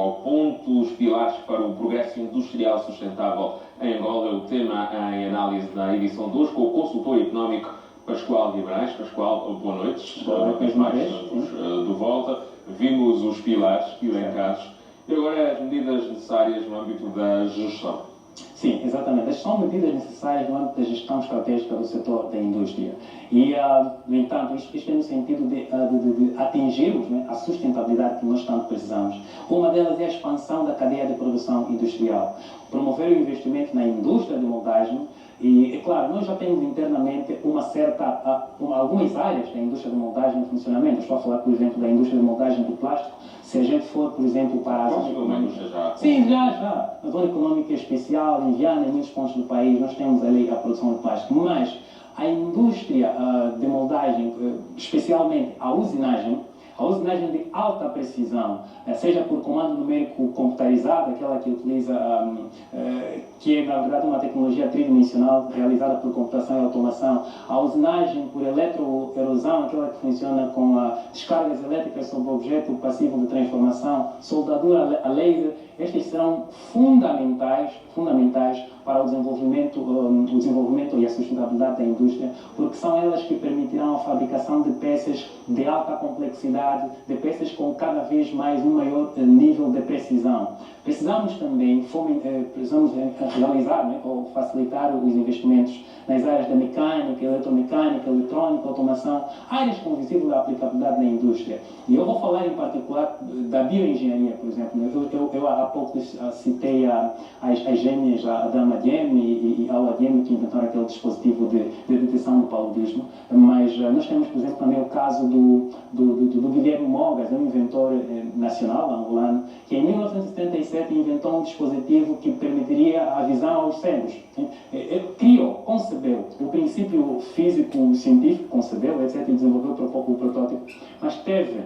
ao ponto. Os pilares para o progresso industrial sustentável em Angola é o tema em análise da edição de hoje com o consultor económico Pascoal Guimarães. Pascoal, boa noite. Boa noite, Mais de volta. Vimos os pilares elencados e agora as medidas necessárias no âmbito da gestão. Sim, exatamente. Estas são medidas necessárias no âmbito da gestão estratégica do setor da indústria. E, no entanto, isto é no sentido de atingirmos, né, a sustentabilidade que nós tanto precisamos. Uma delas é a expansão da cadeia de produção industrial. Promover o investimento na indústria de moldagem. E, é claro, nós já temos internamente algumas áreas da indústria de moldagem em funcionamento. Estou a falar, por exemplo, da indústria de moldagem do plástico. Se a gente for, por exemplo, para a zona econômica... Sim, já. A zona econômica especial, em Viana, em muitos pontos do país, nós temos ali a produção de plástico. Mas a indústria de moldagem, especialmente a usinagem de alta precisão, seja por comando numérico computarizado, aquela que utiliza, que é na verdade uma tecnologia tridimensional realizada por computação e automação, a usinagem por eletroerosão, aquela que funciona com descargas elétricas sobre objeto passivo de transformação, soldadura a laser, estas serão fundamentais para o desenvolvimento e a sustentabilidade da indústria, porque são elas que permitirão a fabricação de peças de alta complexidade, de peças com cada vez mais um maior nível de precisão. Precisamos também realizar, né, ou facilitar os investimentos nas áreas da mecânica, eletromecânica, eletrônica, automação, áreas com visível aplicabilidade na indústria. E eu vou falar em particular da bioengenharia, por exemplo. Eu há pouco citei as gêmeas, a Dama Diem e a Aula Diem, que inventaram aquele dispositivo de detecção do paludismo, mas nós temos, por exemplo, também o caso do Guilherme Mogas, um inventor nacional angolano, que em 1977 inventou um dispositivo que permitiria a visão aos cegos. Ele concebeu, o princípio físico-científico concebeu, etc., e desenvolveu o protótipo, mas teve,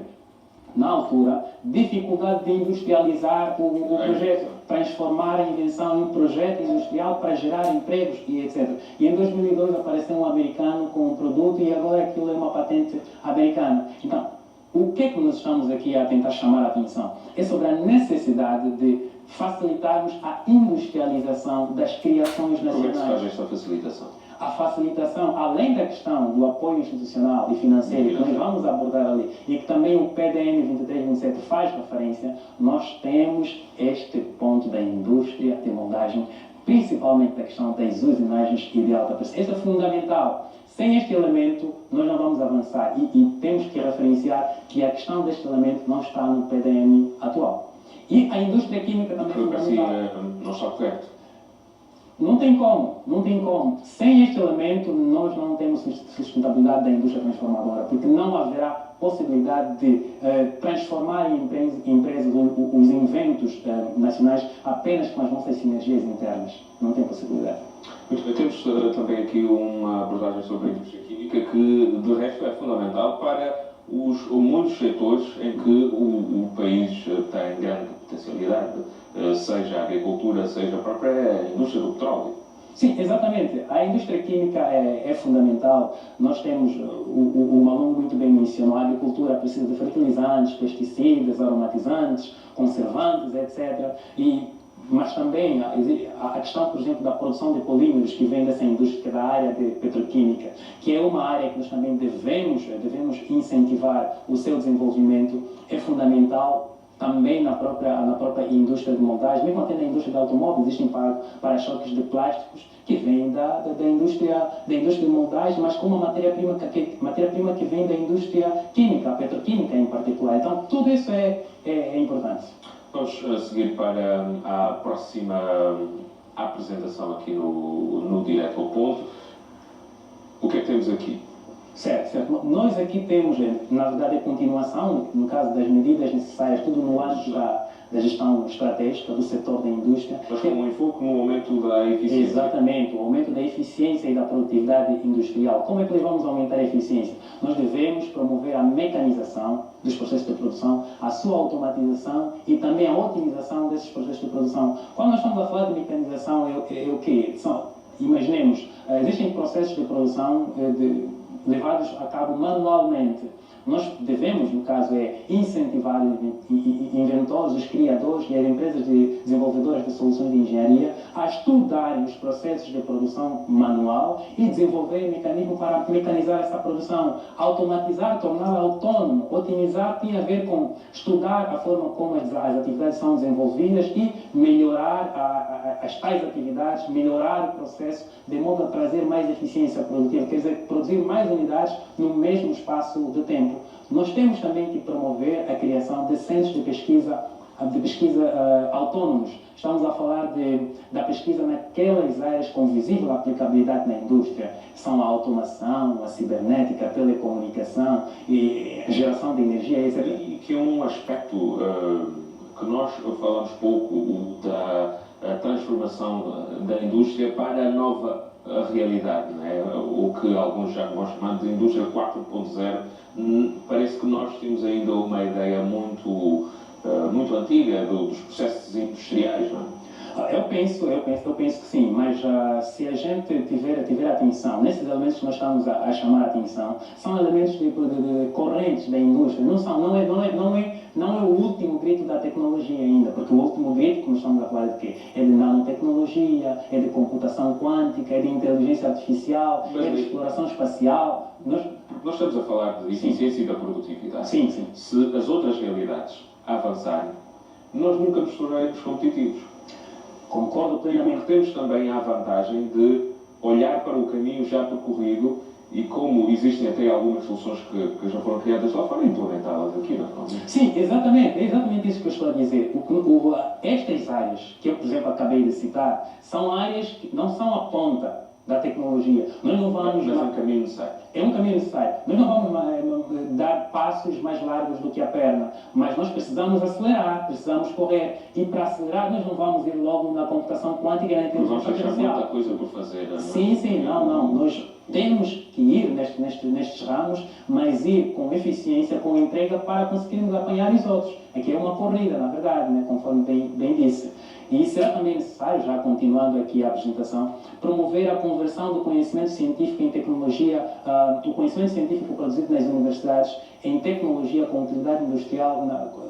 na altura, dificuldade de industrializar o projeto, transformar a invenção em um projeto industrial para gerar empregos e etc. E em 2002 apareceu um americano com um produto e agora aquilo é uma patente americana. Então, o que é que nós estamos aqui a tentar chamar a atenção? É sobre a necessidade de facilitarmos a industrialização das criações nacionais. Como é que se faz esta facilitação? A facilitação, além da questão do apoio institucional e financeiro que nós vamos abordar ali, e que também o PDN 2327 faz referência, nós temos este ponto da indústria de moldagem, principalmente da questão das usinagens e de alta pressão. Isso é fundamental. Sem este elemento, nós não vamos avançar e temos que referenciar que a questão deste elemento não está no PDN atual. E a indústria química também é fundamental. Não está correto. Não tem como. Sem este elemento, nós não temos sustentabilidade da indústria transformadora, porque não haverá possibilidade de transformar em empresas os inventos nacionais apenas com as nossas sinergias internas. Não tem possibilidade. Muito bem, temos também aqui uma abordagem sobre a indústria química que, de resto, é fundamental para muitos setores em que o país tem grande potencialidade, seja a agricultura, seja a própria indústria do petróleo. Sim, exatamente. A indústria química é fundamental. Nós temos, o Malungo muito bem mencionou, a agricultura precisa de fertilizantes, pesticidas, aromatizantes, conservantes, etc. Mas também a questão, por exemplo, da produção de polímeros que vem dessa indústria, da área de petroquímica, que é uma área que nós também devemos incentivar o seu desenvolvimento, é fundamental também na própria indústria de moldagem, mesmo até na indústria de automóveis, existem para-choques de plásticos que vêm da indústria de moldagem, mas com uma matéria-prima que vem da indústria química, a petroquímica em particular. Então, tudo isso é importante. Vamos seguir para a próxima apresentação aqui no Direto ao Ponto. O que é que temos aqui? Certo. Nós aqui temos, na verdade, a continuação, no caso das medidas necessárias, tudo no âmbito da gestão estratégica do setor da indústria. Mas com um enfoque no aumento da eficiência. Exatamente, o aumento da eficiência e da produtividade industrial. Como é que nós vamos aumentar a eficiência? Nós devemos promover a mecanização dos processos de produção, a sua automatização e também a otimização desses processos de produção. Quando nós estamos a falar de mecanização, é o quê? Imaginemos, existem processos de produção levados a cabo manualmente, Nós devemos, no caso, incentivar inventores, os criadores e as empresas desenvolvedoras de soluções de engenharia a estudarem os processos de produção manual e desenvolver mecanismos para mecanizar essa produção, automatizar, torná-la autônoma. Otimizar tem a ver com estudar a forma como as atividades são desenvolvidas e melhorar as tais atividades, melhorar o processo, de modo a trazer mais eficiência produtiva, quer dizer, produzir mais unidades no mesmo espaço de tempo. Nós temos também que promover a criação de centros de pesquisa autônomos. Estamos a falar da pesquisa naquelas áreas com visível aplicabilidade na indústria. São a automação, a cibernética, a telecomunicação e a geração de energia, etc. E que é um aspecto que nós falamos pouco, da transformação da indústria para a nova realidade, não é? O que alguns já vão chamando de indústria 4.0. Parece que nós temos ainda uma ideia muito antiga dos processos industriais, não é? Eu penso que sim, mas se a gente tiver atenção nesses elementos que nós estamos a chamar a atenção, são elementos de correntes da indústria, não é o último grito da tecnologia ainda, porque o último grito que nós estamos a falar de quê? É de nanotecnologia, é de computação quântica, é de inteligência artificial, é de exploração espacial. Nós estamos a falar de eficiência e da produtividade. Sim, sim. Se as outras realidades avançarem, nós nunca nos tornaremos competitivos. Concordo plenamente. Porque temos também a vantagem de olhar para o caminho já percorrido e como existem até algumas soluções que já foram criadas lá fora, implementá-las aqui, não é? Sim, exatamente. É exatamente isso que eu estou a dizer. Estas áreas que eu, por exemplo, acabei de citar, são áreas que não são a ponta da tecnologia. Nós não vamos... Mas é um caminho necessário. É um caminho necessário. Nós não vamos dar passos mais largos do que a perna, mas nós precisamos acelerar, precisamos correr. E para acelerar, nós não vamos ir logo na computação quântica e na inteligência artificial. Vamos deixar muita coisa por fazer, não é? Sim, não. Nós temos que ir nestes ramos, mas ir com eficiência, com entrega, para conseguirmos apanhar os outros. Aqui é uma corrida, na verdade, né? Conforme bem disse. E será também necessário, já continuando aqui a apresentação, promover a conversão do conhecimento científico em tecnologia, do conhecimento científico produzido nas universidades em tecnologia com utilidade industrial,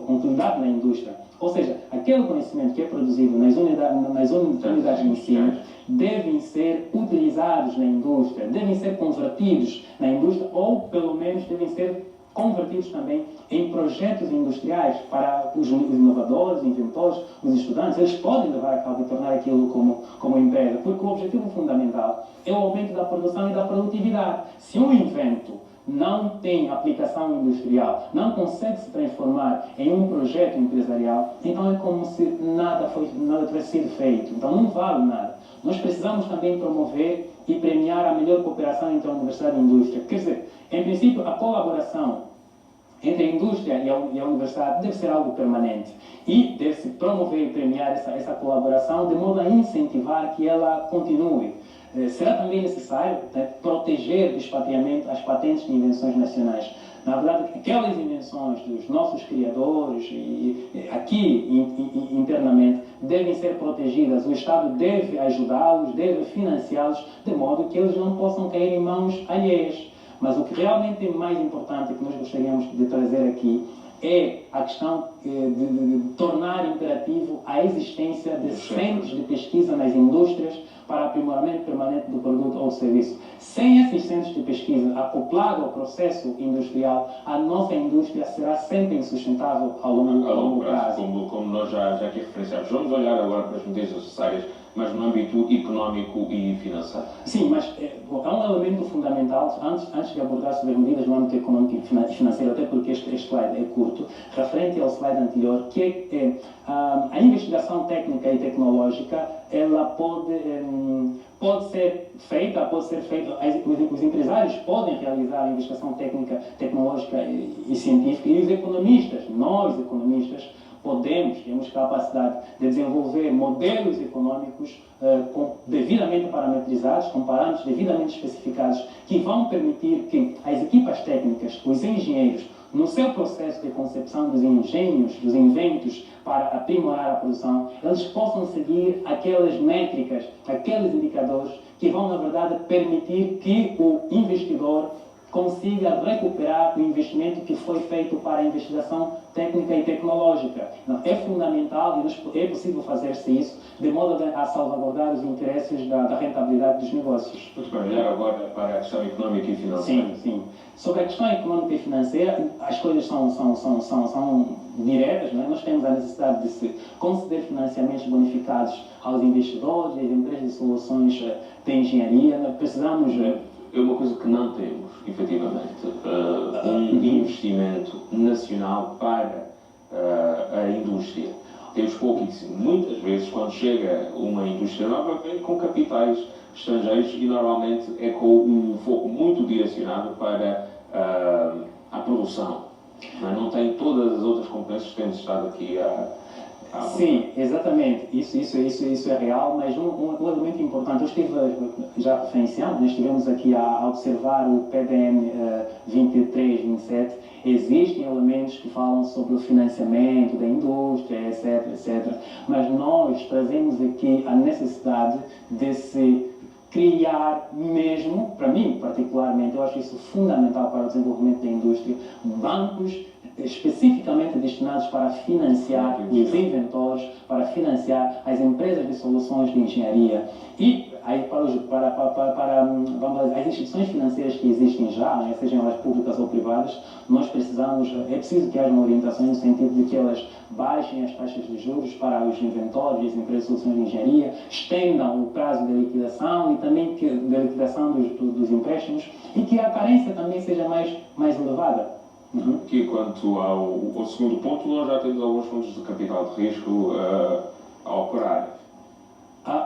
com utilidade na indústria. Ou seja, aquele conhecimento que é produzido nas unidades de ensino devem ser utilizados na indústria, devem ser convertidos na indústria ou, pelo menos, devem ser convertidos também em projetos industriais para os inovadores, inventores, os estudantes. Eles podem levar a cabo e tornar aquilo como empresa, porque o objetivo fundamental é o aumento da produção e da produtividade. Se um invento não tem aplicação industrial, não consegue se transformar em um projeto empresarial, então é como se nada tivesse sido feito. Então não vale nada. Nós precisamos também promover e premiar a melhor cooperação entre a universidade e a indústria. Quer dizer, em princípio, a colaboração entre a indústria e a universidade deve ser algo permanente e deve-se promover e premiar essa colaboração de modo a incentivar que ela continue. Será também necessário proteger do esfaqueamento as patentes de invenções nacionais. Na verdade, aquelas invenções dos nossos criadores e aqui internamente devem ser protegidas. O Estado deve ajudá-los, deve financiá-los, de modo que eles não possam cair em mãos alheias. Mas o que realmente é mais importante que nós gostaríamos de trazer aqui é a questão de tornar imperativo a existência de centros de pesquisa nas indústrias para aprimoramento permanente do produto ou serviço. Sem esses centros de pesquisa acoplados ao processo industrial, a nossa indústria será sempre insustentável ao longo prazo. Como nós já aqui referenciamos. Vamos olhar agora para as medidas necessárias, mas no âmbito económico e financeiro. Sim, mas há um elemento fundamental, antes de abordar sobre as medidas no âmbito económico e financeiro, até porque este slide é curto, referente ao slide anterior, que é a investigação técnica e tecnológica, ela pode ser feita, os empresários podem realizar a investigação técnica, tecnológica e científica, e os economistas, nós economistas, temos capacidade de desenvolver modelos econômicos devidamente parametrizados, com parâmetros devidamente especificados, que vão permitir que as equipas técnicas, os engenheiros, no seu processo de concepção dos engenhos, dos inventos para aprimorar a produção, eles possam seguir aquelas métricas, aqueles indicadores que vão, na verdade, permitir que o investidor consiga recuperar o investimento que foi feito para a investigação técnica e tecnológica. Não, é fundamental e é possível fazer-se isso de modo a salvaguardar os interesses da rentabilidade dos negócios. Muito bem, olhar agora para a questão económica e financeira. Sim, sim. Sobre a questão económica e financeira, as coisas são diretas, não é? Nós temos a necessidade de se conceder financiamentos bonificados aos investidores, às empresas de soluções de engenharia. Precisamos... É uma coisa que não temos, efetivamente, um investimento nacional para a indústria. Temos pouquíssimo. Muitas vezes, quando chega uma indústria nova, vem com capitais estrangeiros e normalmente é com um foco muito direcionado para a produção. Não tem todas as outras competências que temos estado aqui a Sim, exatamente. Isso é real, mas um elemento importante, eu estive já referenciando, nós estivemos aqui a observar o PDM 23, 27, existem elementos que falam sobre o financiamento da indústria, etc. Mas nós trazemos aqui a necessidade de se criar mesmo, para mim particularmente, eu acho isso fundamental para o desenvolvimento da indústria, bancos especificamente destinados para financiar os inventores, para financiar as empresas de soluções de engenharia e aí vamos dizer, as instituições financeiras que existem já, sejam elas públicas ou privadas, nós precisamos, é preciso que haja uma orientação no sentido de que elas baixem as taxas de juros para os inventores e as empresas de soluções de engenharia, estendam o prazo de liquidação e também da liquidação dos empréstimos e que a carência também seja mais elevada. Que quanto ao segundo ponto, nós já temos alguns fundos de capital de risco a operar.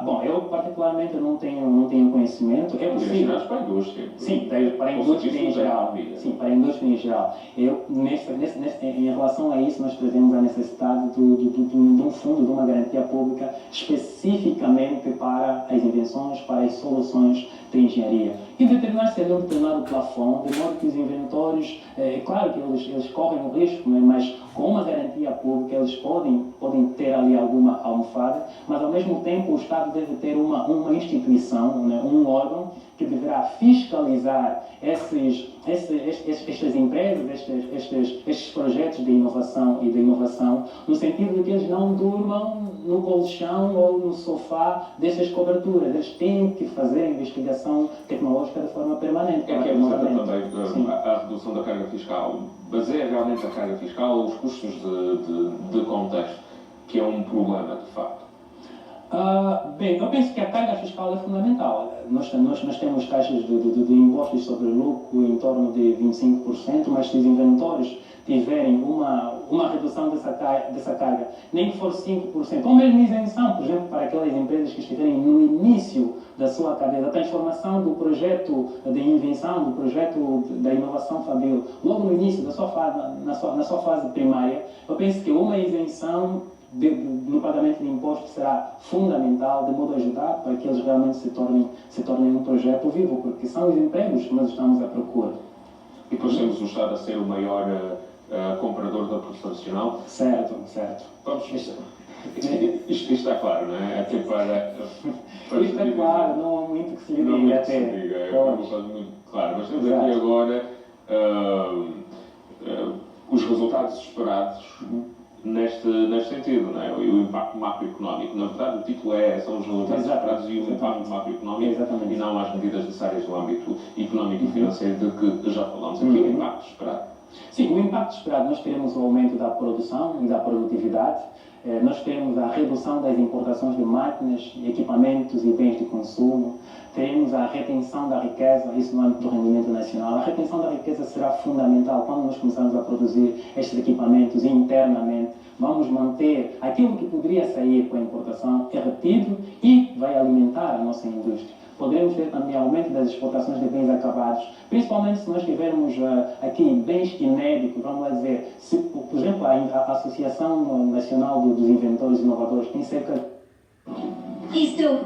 Bom, eu particularmente não tenho conhecimento. É possível. Direcionados para a indústria. Sim, para a indústria em geral. Sim, para a indústria em geral. Em relação a isso, nós trazemos a necessidade de um fundo, de uma garantia pública especificamente para as invenções, para as soluções de engenharia. E determinar-se ali um determinado plafond, de modo que os inventores, é claro que eles correm o risco, mas com uma garantia pública eles podem ter ali alguma almofada, mas ao mesmo tempo o Estado deve ter uma instituição, um órgão que deverá fiscalizar estas empresas, estes projetos de inovação no sentido de que eles não durmam no colchão ou no sofá dessas coberturas. Eles têm que fazer a investigação tecnológica de forma permanente. É que representa também a redução da carga fiscal. Baseia realmente a carga fiscal os custos de contexto, que é um problema, de facto. Bem, eu penso que a carga fiscal é fundamental. Nós temos taxas de impostos sobre lucro em torno de 25%, mas se os inventores tiverem uma redução dessa carga, nem que for 5%, ou mesmo isenção, por exemplo, para aquelas empresas que estiverem no início da sua cadeia, da transformação do projeto de invenção, do projeto da inovação fabril, logo no início da sua fase, na sua fase primária, eu penso que uma isenção no pagamento de impostos será fundamental, de modo a ajudar para que eles realmente se tornem um projeto vivo, porque são os empregos que nós estamos à procura. E depois temos o Estado a ser o maior comprador da produção nacional. Certo. Vamos, isto está claro, não é? Até para isto é claro, não há muito que se lhe diga até. É uma coisa muito clara, mas temos aqui agora os resultados esperados neste sentido, não é? E o impacto macroeconómico. Na verdade, o título são os resultados esperados e o impacto macroeconómico e não as medidas necessárias do âmbito económico e financeiro de que já falamos aqui. O impacto esperado. Sim, o impacto esperado, nós teremos o aumento da produção e da produtividade, nós teremos a redução das importações de máquinas, equipamentos e bens de consumo, teremos a retenção da riqueza, isso no âmbito do rendimento nacional. A retenção da riqueza será fundamental quando nós começarmos a produzir estes equipamentos internamente. Vamos manter aquilo que poderia sair com a importação, é retido e vai alimentar a nossa indústria. Poderemos ter também aumento das exportações de bens acabados, principalmente se nós tivermos aqui bens inéditos, vamos lá dizer, se, por exemplo, a Associação Nacional dos Inventores e Inovadores tem cerca... Estou...